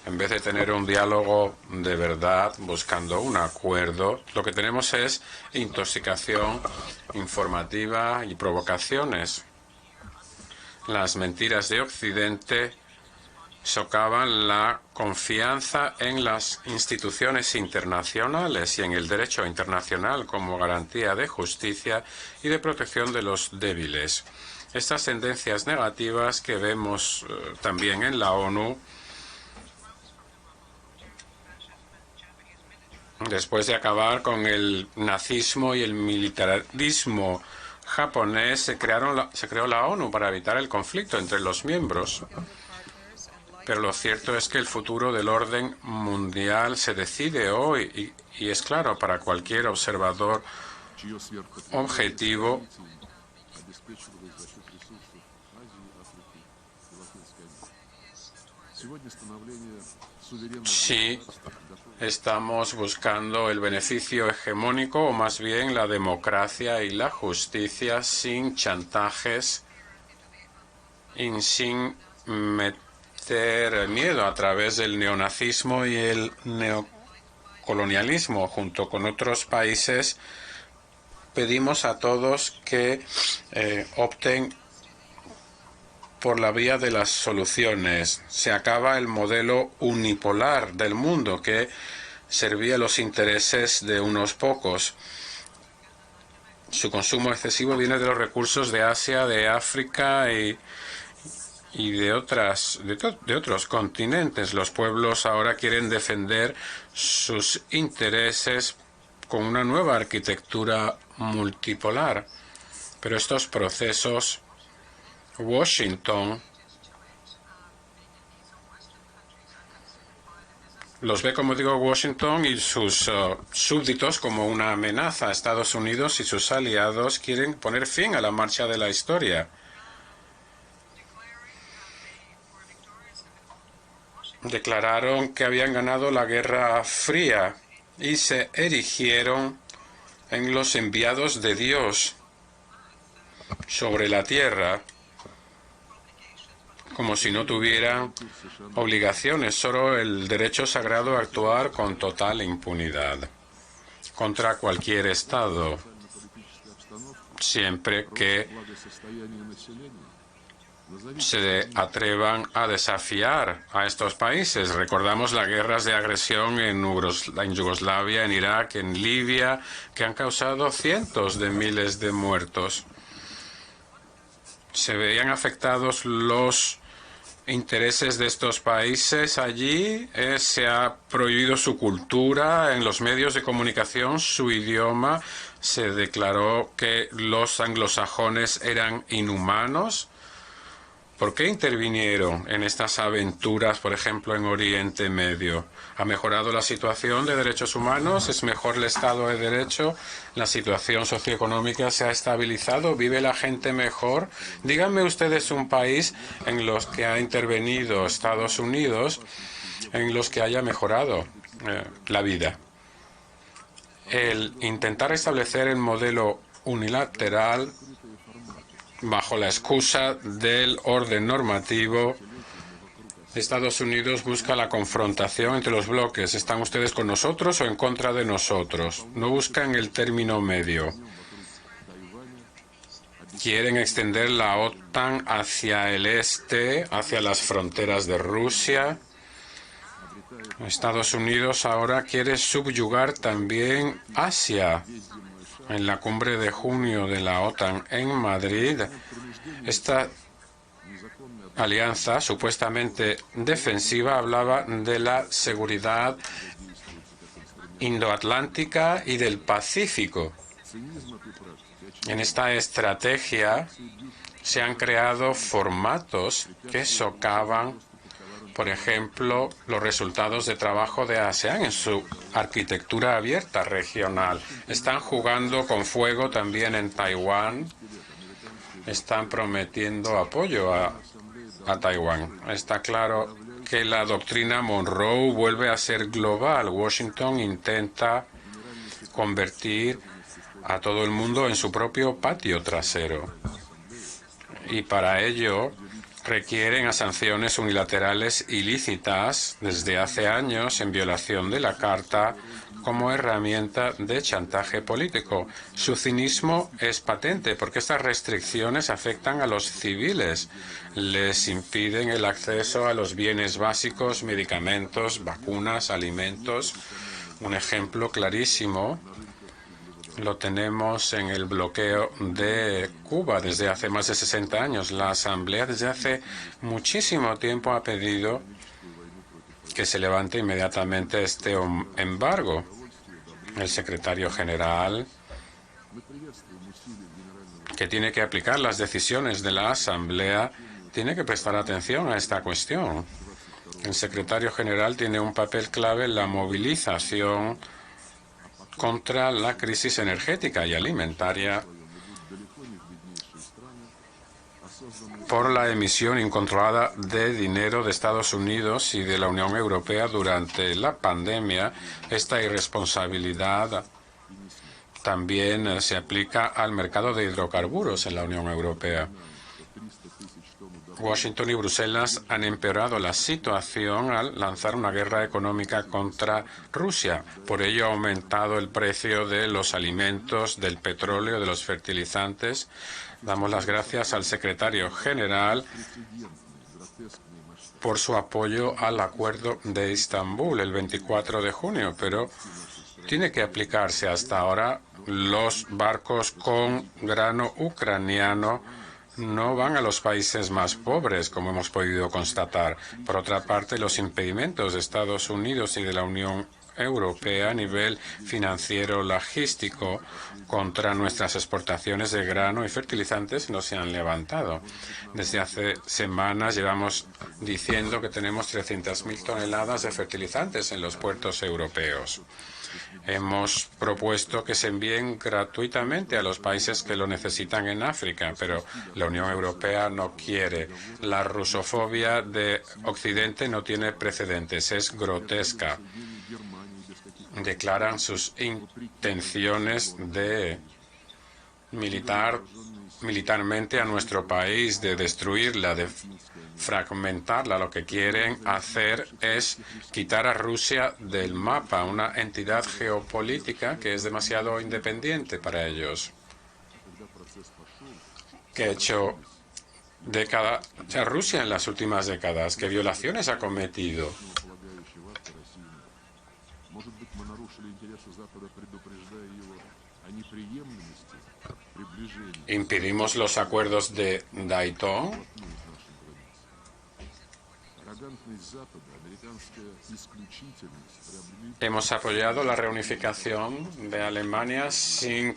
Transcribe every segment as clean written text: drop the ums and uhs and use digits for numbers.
En vez de tener un diálogo de verdad, buscando un acuerdo, lo que tenemos es intoxicación informativa y provocaciones. Las mentiras de Occidente socavan la confianza en las instituciones internacionales y en el derecho internacional como garantía de justicia y de protección de los débiles. Estas tendencias negativas que vemos también en la ONU, después de acabar con el nazismo y el militarismo japonés, se creó la ONU para evitar el conflicto entre los miembros. Pero lo cierto es que el futuro del orden mundial se decide hoy y es claro para cualquier observador objetivo. Si estamos buscando el beneficio hegemónico o más bien la democracia y la justicia sin chantajes y sin meter miedo a través del neonazismo y el neocolonialismo. Junto con otros países pedimos a todos que opten por la vía de las soluciones. Se acaba el modelo unipolar del mundo que servía a los intereses de unos pocos. Su consumo excesivo viene de los recursos de Asia, de África y de otros continentes. Los pueblos ahora quieren defender sus intereses con una nueva arquitectura multipolar. Pero estos procesos, Washington los ve, como digo, Washington y sus súbditos como una amenaza. Estados Unidos y sus aliados quieren poner fin a la marcha de la historia. Declararon que habían ganado la Guerra Fría y se erigieron en los enviados de Dios sobre la tierra, como si no tuvieran obligaciones, solo el derecho sagrado a actuar con total impunidad contra cualquier Estado, siempre que se atrevan a desafiar a estos países. Recordamos las guerras de agresión en Yugoslavia, en Irak, en Libia, que han causado cientos de miles de muertos. Se veían afectados los intereses de estos países allí. Se ha prohibido su cultura en los medios de comunicación, su idioma. Se declaró que los anglosajones eran inhumanos. ¿Por qué intervinieron en estas aventuras, por ejemplo, en Oriente Medio? ¿Ha mejorado la situación de derechos humanos? ¿Es mejor el Estado de Derecho? ¿La situación socioeconómica se ha estabilizado? ¿Vive la gente mejor? Díganme ustedes un país en los que ha intervenido Estados Unidos, en los que haya mejorado la vida. El intentar establecer el modelo unilateral bajo la excusa del orden normativo, Estados Unidos busca la confrontación entre los bloques. ¿Están ustedes con nosotros o en contra de nosotros? No buscan el término medio. Quieren extender la OTAN hacia el este, hacia las fronteras de Rusia. Estados Unidos ahora quiere subyugar también Asia. En la cumbre de junio de la OTAN en Madrid, esta alianza supuestamente defensiva hablaba de la seguridad indoatlántica y del Pacífico. En esta estrategia se han creado formatos que socavan, por ejemplo, los resultados de trabajo de ASEAN en su arquitectura abierta regional. Están jugando con fuego también en Taiwán. Están prometiendo apoyo a Taiwán. Está claro que la doctrina Monroe vuelve a ser global. Washington intenta convertir a todo el mundo en su propio patio trasero. Y para ello requieren a sanciones unilaterales ilícitas desde hace años en violación de la Carta como herramienta de chantaje político. Su cinismo es patente porque estas restricciones afectan a los civiles, les impiden el acceso a los bienes básicos, medicamentos, vacunas, alimentos. Un ejemplo clarísimo lo tenemos en el bloqueo de Cuba desde hace más de 60 años. La Asamblea desde hace muchísimo tiempo ha pedido que se levante inmediatamente este embargo. El secretario general, que tiene que aplicar las decisiones de la Asamblea, tiene que prestar atención a esta cuestión. El secretario general tiene un papel clave en la movilización contra la crisis energética y alimentaria por la emisión incontrolada de dinero de Estados Unidos y de la Unión Europea durante la pandemia. Esta irresponsabilidad también se aplica al mercado de hidrocarburos en la Unión Europea. Washington y Bruselas han empeorado la situación al lanzar una guerra económica contra Rusia. Por ello ha aumentado el precio de los alimentos, del petróleo, de los fertilizantes. Damos las gracias al secretario general por su apoyo al Acuerdo de Estambul el 24 de junio, pero tiene que aplicarse. Hasta ahora los barcos con grano ucraniano no van a los países más pobres, como hemos podido constatar. Por otra parte, los impedimentos de Estados Unidos y de la Unión Europea a nivel financiero logístico contra nuestras exportaciones de grano y fertilizantes no se han levantado. Desde hace semanas llevamos diciendo que tenemos 300.000 toneladas de fertilizantes en los puertos europeos. Hemos propuesto que se envíen gratuitamente a los países que lo necesitan en África, pero la Unión Europea no quiere. La rusofobia de Occidente no tiene precedentes, es grotesca. Declaran sus intenciones de militarmente a nuestro país, de destruirla, de fragmentarla. Lo que quieren hacer es quitar a Rusia del mapa, una entidad geopolítica que es demasiado independiente para ellos, que ha hecho a Rusia en las últimas décadas, qué violaciones ha cometido. Impedimos los acuerdos de Dayton. Hemos apoyado la reunificación de Alemania sin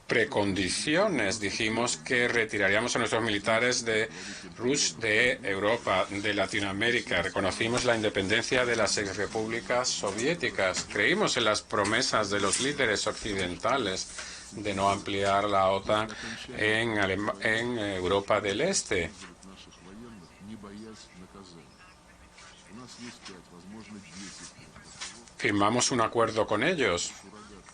precondiciones. Dijimos que retiraríamos a nuestros militares de Europa, de Latinoamérica. Reconocimos la independencia de las exrepúblicas soviéticas. Creímos en las promesas de los líderes occidentales de no ampliar la OTAN en Europa del Este. Firmamos un acuerdo con ellos.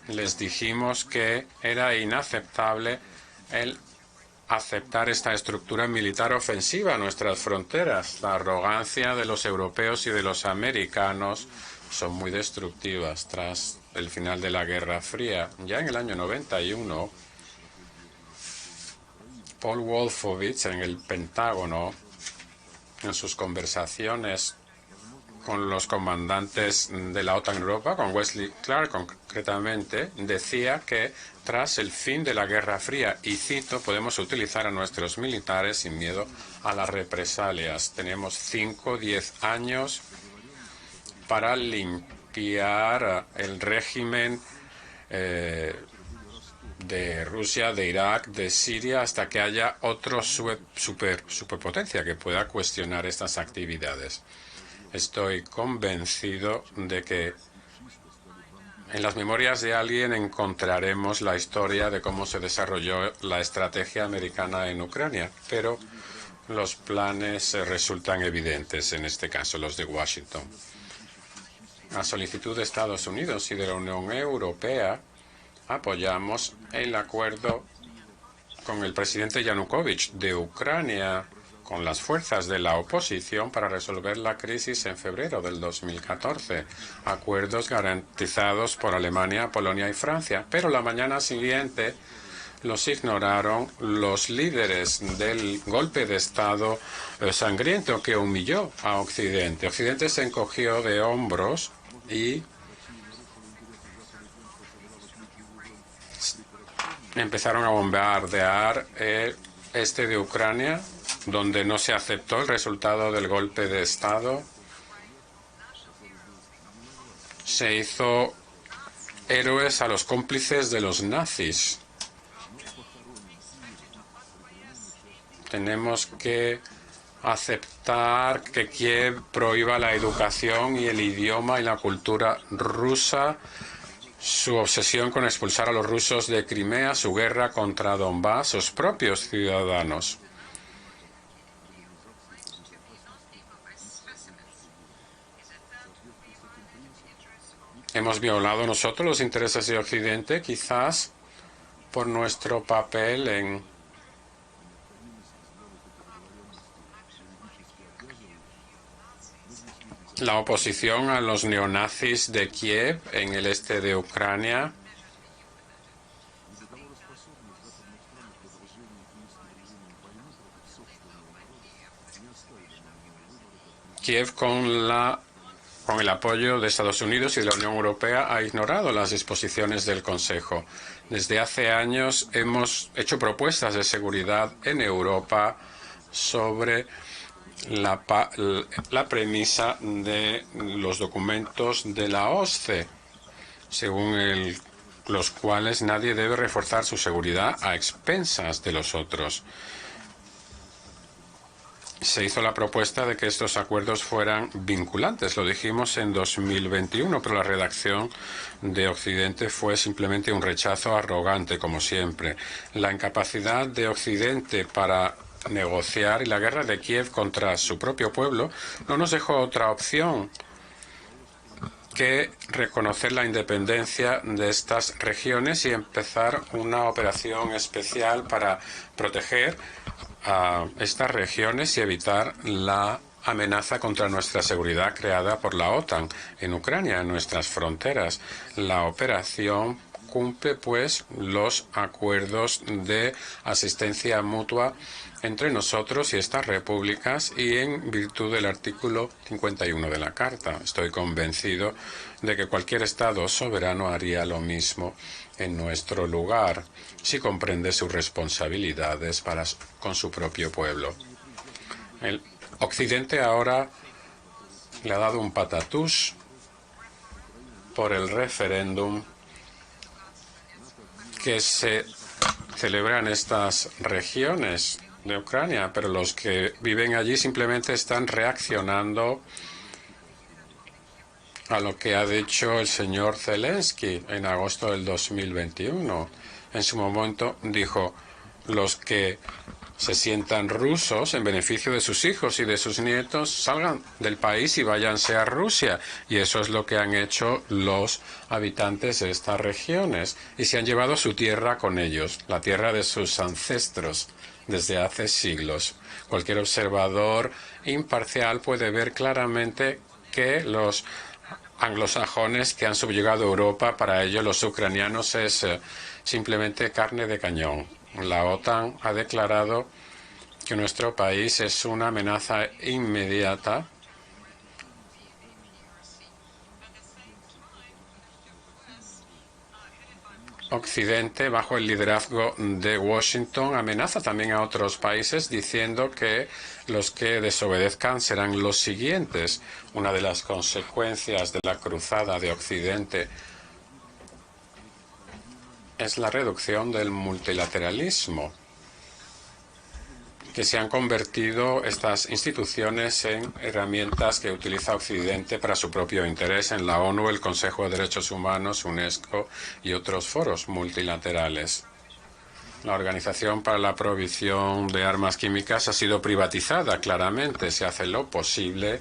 Les dijimos que era inaceptable el aceptar esta estructura militar ofensiva a nuestras fronteras. La arrogancia de los europeos y de los americanos son muy destructivas. Tras el final de la Guerra Fría, ya en el año 91, Paul Wolfowitz en el Pentágono, en sus conversaciones con los comandantes de la OTAN en Europa, con Wesley Clark concretamente, decía que tras el fin de la Guerra Fría, y cito, podemos utilizar a nuestros militares sin miedo a las represalias. Tenemos 5 o 10 años para limpiar el régimen de Rusia, de Irak, de Siria, hasta que haya otra superpotencia que pueda cuestionar estas actividades. Estoy convencido de que en las memorias de alguien encontraremos la historia de cómo se desarrolló la estrategia americana en Ucrania, pero los planes resultan evidentes, en este caso los de Washington. A solicitud de Estados Unidos y de la Unión Europea, apoyamos el acuerdo con el presidente Yanukovych de Ucrania con las fuerzas de la oposición para resolver la crisis en febrero del 2014. Acuerdos garantizados por Alemania, Polonia y Francia. Pero la mañana siguiente los ignoraron los líderes del golpe de Estado sangriento que humilló a Occidente. Occidente se encogió de hombros y empezaron a bombardear el este de Ucrania, donde no se aceptó el resultado del golpe de Estado. Se hizo héroes a los cómplices de los nazis. Tenemos que aceptar que Kiev prohíba la educación y el idioma y la cultura rusa, su obsesión con expulsar a los rusos de Crimea, su guerra contra Donbass, sus propios ciudadanos. Hemos violado nosotros los intereses de Occidente, quizás por nuestro papel en la oposición a los neonazis de Kiev en el este de Ucrania. Kiev, con el apoyo de Estados Unidos y de la Unión Europea, ha ignorado las disposiciones del Consejo. Desde hace años hemos hecho propuestas de seguridad en Europa sobre la premisa de los documentos de la OSCE, según los cuales nadie debe reforzar su seguridad a expensas de los otros. Se hizo la propuesta de que estos acuerdos fueran vinculantes, lo dijimos en 2021, pero la redacción de Occidente fue simplemente un rechazo arrogante, como siempre. La incapacidad de Occidente para negociar y la guerra de Kiev contra su propio pueblo no nos dejó otra opción que reconocer la independencia de estas regiones y empezar una operación especial para proteger a estas regiones y evitar la amenaza contra nuestra seguridad creada por la OTAN en Ucrania, en nuestras fronteras. La operación cumple, pues, los acuerdos de asistencia mutua entre nosotros y estas repúblicas y en virtud del artículo 51 de la Carta. Estoy convencido de que cualquier Estado soberano haría lo mismo en nuestro lugar si comprende sus responsabilidades con su propio pueblo. El Occidente ahora le ha dado un patatús por el referéndum que se celebra en estas regiones de Ucrania, pero los que viven allí simplemente están reaccionando a lo que ha dicho el señor Zelensky en agosto del 2021. En su momento dijo: los que se sientan rusos en beneficio de sus hijos y de sus nietos salgan del país y váyanse a Rusia. Y eso es lo que han hecho los habitantes de estas regiones y se han llevado su tierra con ellos, la tierra de sus ancestros desde hace siglos. Cualquier observador imparcial puede ver claramente que los anglosajones que han subyugado Europa, para ellos los ucranianos es simplemente carne de cañón. La OTAN ha declarado que nuestro país es una amenaza inmediata Occidente, bajo el liderazgo de Washington, amenaza también a otros países diciendo que los que desobedezcan serán los siguientes. Una de las consecuencias de la cruzada de Occidente es la reducción del multilateralismo, que se han convertido estas instituciones en herramientas que utiliza Occidente para su propio interés en la ONU, el Consejo de Derechos Humanos, UNESCO y otros foros multilaterales. La Organización para la Prohibición de Armas Químicas ha sido privatizada, claramente. Se hace lo posible.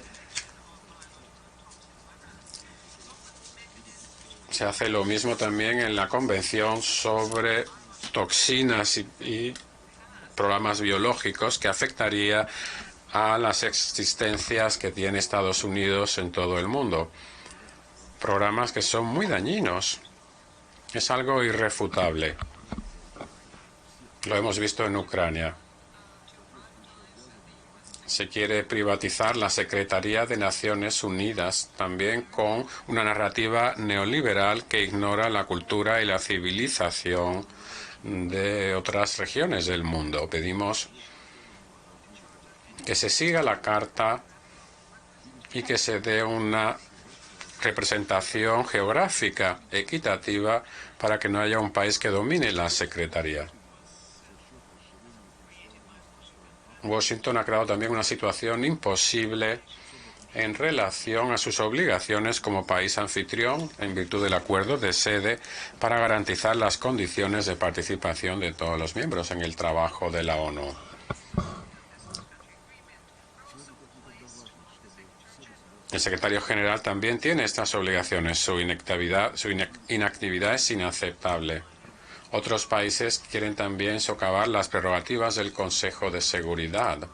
Se hace lo mismo también en la Convención sobre Toxinas y programas biológicos que afectaría a las existencias que tiene Estados Unidos en todo el mundo. Programas que son muy dañinos. Es algo irrefutable. Lo hemos visto en Ucrania. Se quiere privatizar la Secretaría de Naciones Unidas, también con una narrativa neoliberal que ignora la cultura y la civilización de otras regiones del mundo. Pedimos que se siga la Carta y que se dé una representación geográfica equitativa para que no haya un país que domine la Secretaría. Washington ha creado también una situación imposible en relación a sus obligaciones como país anfitrión en virtud del acuerdo de sede para garantizar las condiciones de participación de todos los miembros en el trabajo de la ONU. El secretario general también tiene estas obligaciones. Su inactividad es inaceptable. Otros países quieren también socavar las prerrogativas del Consejo de Seguridad.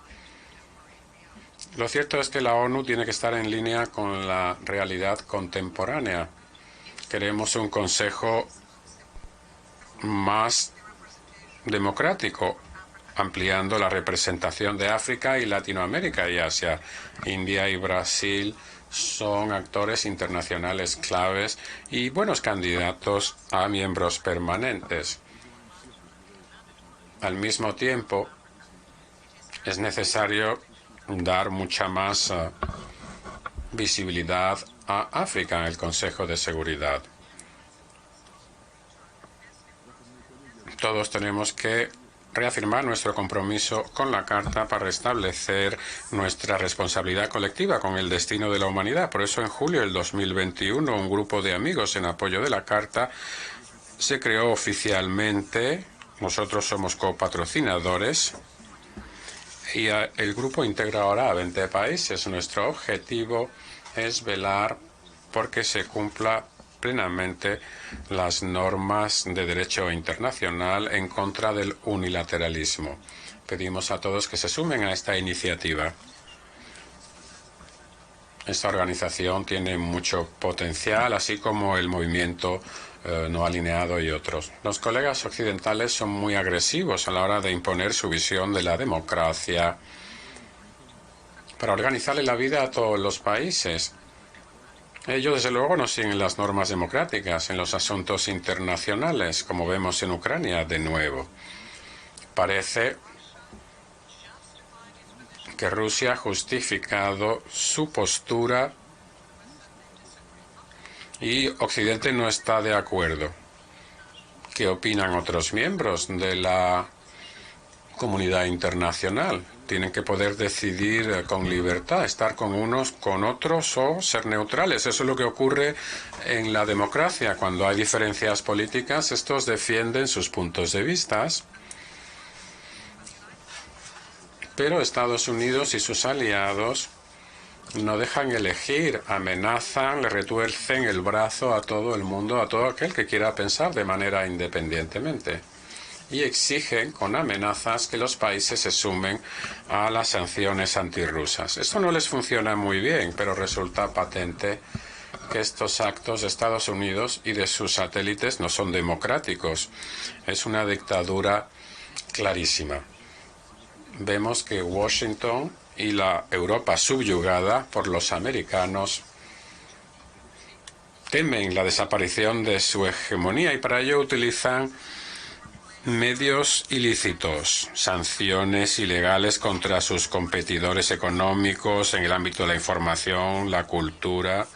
Lo cierto es que la ONU tiene que estar en línea con la realidad contemporánea. Queremos un Consejo más democrático, ampliando la representación de África y Latinoamérica y Asia. India y Brasil son actores internacionales claves y buenos candidatos a miembros permanentes. Al mismo tiempo, es necesario dar mucha más visibilidad a África en el Consejo de Seguridad. Todos tenemos que reafirmar nuestro compromiso con la Carta para restablecer nuestra responsabilidad colectiva con el destino de la humanidad. Por eso, en julio del 2021, un grupo de amigos en apoyo de la Carta se creó oficialmente. Nosotros somos copatrocinadores y el grupo integra ahora a 20 países. Nuestro objetivo es velar porque se cumpla plenamente las normas de derecho internacional en contra del unilateralismo. Pedimos a todos que se sumen a esta iniciativa. Esta organización tiene mucho potencial, así como el movimiento no alineado y otros. Los colegas occidentales son muy agresivos a la hora de imponer su visión de la democracia para organizarle la vida a todos los países. Ellos, desde luego, no siguen las normas democráticas en los asuntos internacionales, como vemos en Ucrania de nuevo. Parece que Rusia ha justificado su postura y Occidente no está de acuerdo. ¿Qué opinan otros miembros de la comunidad internacional? Tienen que poder decidir con libertad, estar con unos, con otros o ser neutrales. Eso es lo que ocurre en la democracia. Cuando hay diferencias políticas, estos defienden sus puntos de vista. Pero Estados Unidos y sus aliados no dejan elegir, amenazan, le retuercen el brazo a todo el mundo, a todo aquel que quiera pensar de manera independientemente. Y exigen con amenazas que los países se sumen a las sanciones antirrusas. Esto no les funciona muy bien, pero resulta patente que estos actos de Estados Unidos y de sus satélites no son democráticos. Es una dictadura clarísima. Vemos que Washington y la Europa subyugada por los americanos temen la desaparición de su hegemonía y para ello utilizan medios ilícitos, sanciones ilegales contra sus competidores económicos en el ámbito de la información, la cultura.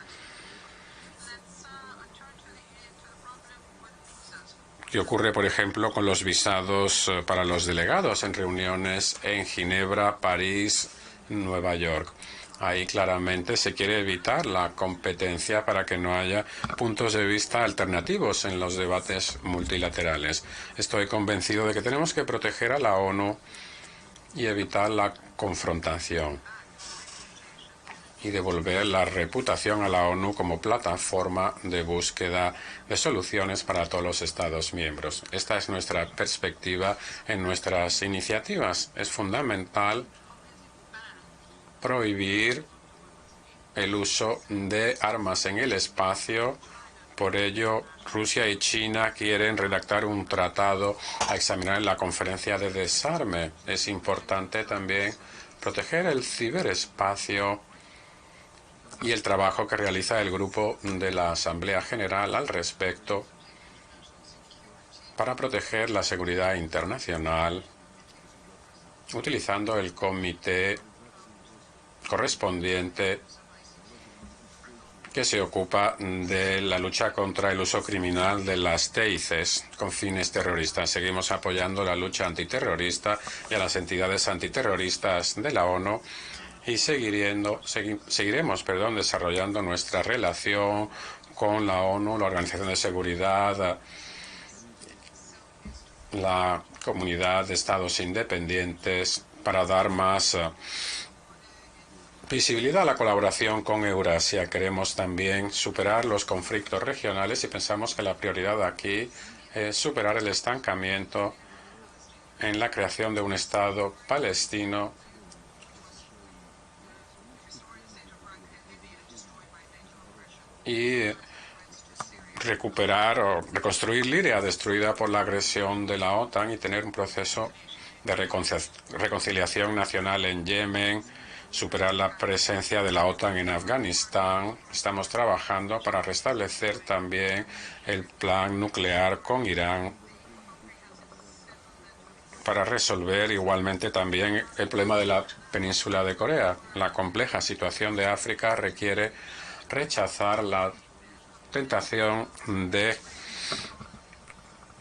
¿Qué ocurre, por ejemplo, con los visados para los delegados en reuniones en Ginebra, París, Nueva York? Ahí claramente se quiere evitar la competencia para que no haya puntos de vista alternativos en los debates multilaterales. Estoy convencido de que tenemos que proteger a la ONU y evitar la confrontación. y devolver la reputación a la ONU como plataforma de búsqueda de soluciones para todos los Estados miembros. Esta es nuestra perspectiva en nuestras iniciativas. Es fundamental prohibir el uso de armas en el espacio. Por ello, Rusia y China quieren redactar un tratado a examinar en la conferencia de desarme. Es importante también proteger el ciberespacio y el trabajo que realiza el grupo de la Asamblea General al respecto para proteger la seguridad internacional, utilizando el comité correspondiente que se ocupa de la lucha contra el uso criminal de las TICs con fines terroristas. Seguimos apoyando la lucha antiterrorista y a las entidades antiterroristas de la ONU y seguiremos desarrollando nuestra relación con la ONU, la Organización de Seguridad, la Comunidad de Estados Independientes, para dar más visibilidad a la colaboración con Eurasia. Queremos también superar los conflictos regionales y pensamos que la prioridad aquí es superar el estancamiento en la creación de un Estado palestino y recuperar o reconstruir Liria, destruida por la agresión de la OTAN, y tener un proceso de reconciliación nacional en Yemen, superar la presencia de la OTAN en Afganistán. Estamos trabajando para restablecer también el plan nuclear con Irán, para resolver igualmente también el problema de la península de Corea. La compleja situación de África requiere rechazar la tentación de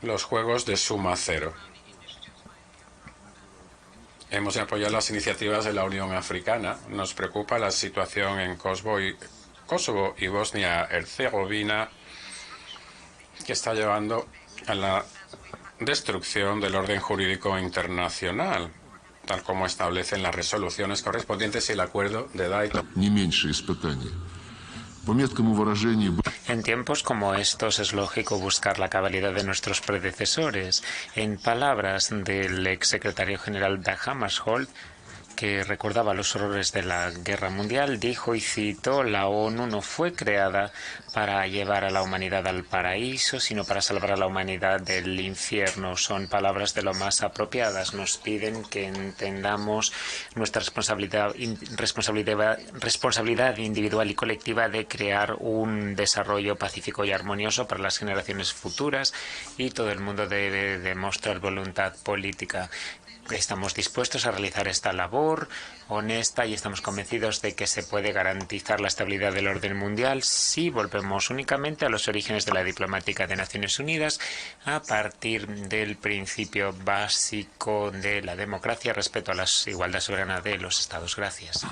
los juegos de suma cero. Hemos de apoyar las iniciativas de la Unión Africana. Nos preocupa la situación en Kosovo y Bosnia-Herzegovina, que está llevando a la destrucción del orden jurídico internacional, tal como establecen las resoluciones correspondientes y el acuerdo de Dayton. En tiempos como estos es lógico buscar la cabalidad de nuestros predecesores. En palabras del exsecretario general Dag Hammarskjöld, que recordaba los horrores de la Guerra Mundial, dijo, y cito: la ONU no fue creada para llevar a la humanidad al paraíso, sino para salvar a la humanidad del infierno. Son palabras de lo más apropiadas. Nos piden que entendamos nuestra responsabilidad individual y colectiva de crear un desarrollo pacífico y armonioso para las generaciones futuras, y todo el mundo debe demostrar voluntad política. Estamos dispuestos a realizar esta labor honesta y estamos convencidos de que se puede garantizar la estabilidad del orden mundial si volvemos únicamente a los orígenes de la diplomática de Naciones Unidas, a partir del principio básico de la democracia, respeto a la igualdad soberana de los Estados. Gracias.